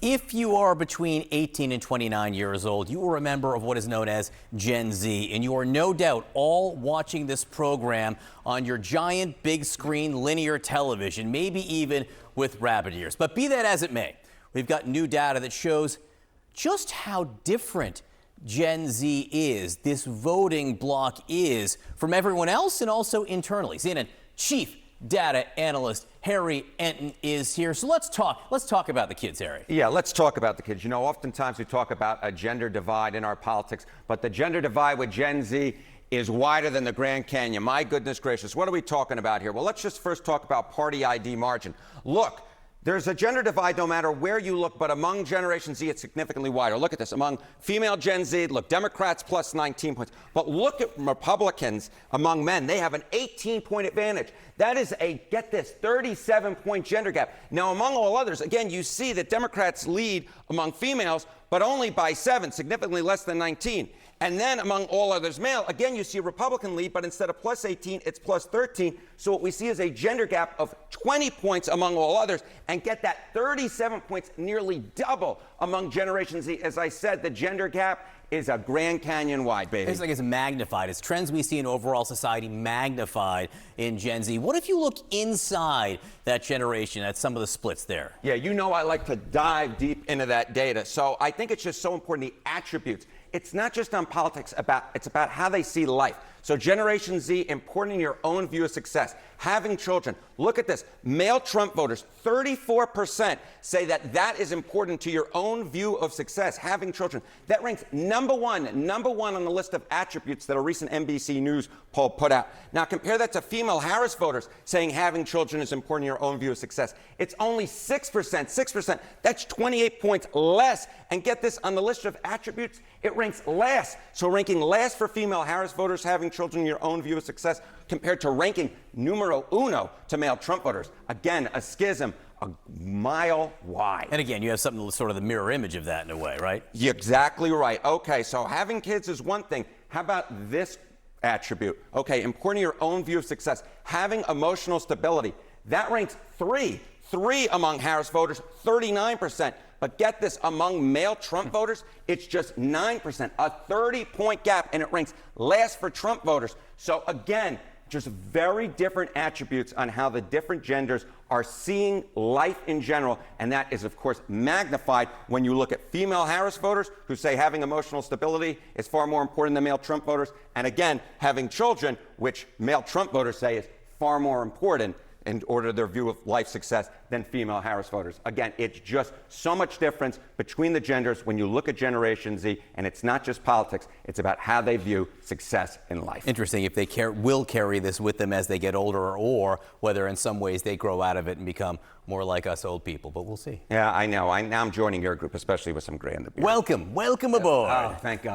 If you are between 18 and 29 years old, you are a member of what is known as Gen Z, and you are no doubt all watching this program on your giant big screen linear television, maybe even with rabbit ears. But be that as it may, we've got new data that shows just how different Gen Z is, this voting bloc is, from everyone else and also internally. CNN Chief Data Analyst Harry Enten is here. So let's talk about the kids, Harry. Yeah, let's talk about the kids. You know, oftentimes we talk about a gender divide in our politics, but the gender divide with Gen Z is wider than the Grand Canyon. My goodness gracious, what are we talking about here? Well, let's just first talk about party ID margin. Look, there's a gender divide no matter where you look, but among Generation Z, it's significantly wider. Look at this. Among female Gen Z, look, Democrats plus 19 points. But look at Republicans among men. They have an 18-point advantage. That is a, get this, 37-point gender gap. Now, among all others, again, you see that Democrats lead among females, but only by 7, significantly less than 19. And then among all others male, again, you see a Republican lead, but instead of plus 18, it's plus 13. So what we see is a gender gap of 20 points among all others. And get that, 37 points, nearly double among Generation Z. As I said, the gender gap is a Grand Canyon wide, baby. It's like it's magnified. It's trends we see in overall society magnified in Gen Z. What if you look inside that generation at some of the splits there? Yeah, you know I like to dive deep into that data. So I think it's just so important, the attributes. It's not just on politics, it's about how they see life. So Generation Z, important in your own view of success. Having children. Look at this. Male Trump voters, 34% say that is important to your own view of success, having children. That ranks number one on the list of attributes that a recent NBC News poll put out. Now compare that to female Harris voters saying having children is important in your own view of success. It's only 6%. That's 28 points less. And get this, on the list of attributes, it ranks last. So ranking last for female Harris voters having children in your own view of success compared to ranking numero uno to male Trump voters. Again, a schism a mile wide. And again, you have something sort of the mirror image of that in a way, right? You're exactly right. Okay, so having kids is one thing. How about this attribute? Okay, important in your own view of success. Having emotional stability. That ranks three among Harris voters, 39%. But get this, among male Trump voters, it's just 9%, a 30-point gap, and it ranks last for Trump voters. So again, just very different attributes on how the different genders are seeing life in general, and that is, of course, magnified when you look at female Harris voters who say having emotional stability is far more important than male Trump voters, and again, having children, which male Trump voters say is far more important in order to their view of life success than female Harris voters. Again, it's just so much difference between the genders when you look at Generation Z, and it's not just politics, it's about how they view success in life. Interesting if they will carry this with them as they get older, or whether in some ways they grow out of it and become more like us old people, but we'll see. Yeah, I know. Now I'm joining your group, especially with some gray in the beard. Welcome aboard. Oh, thank God.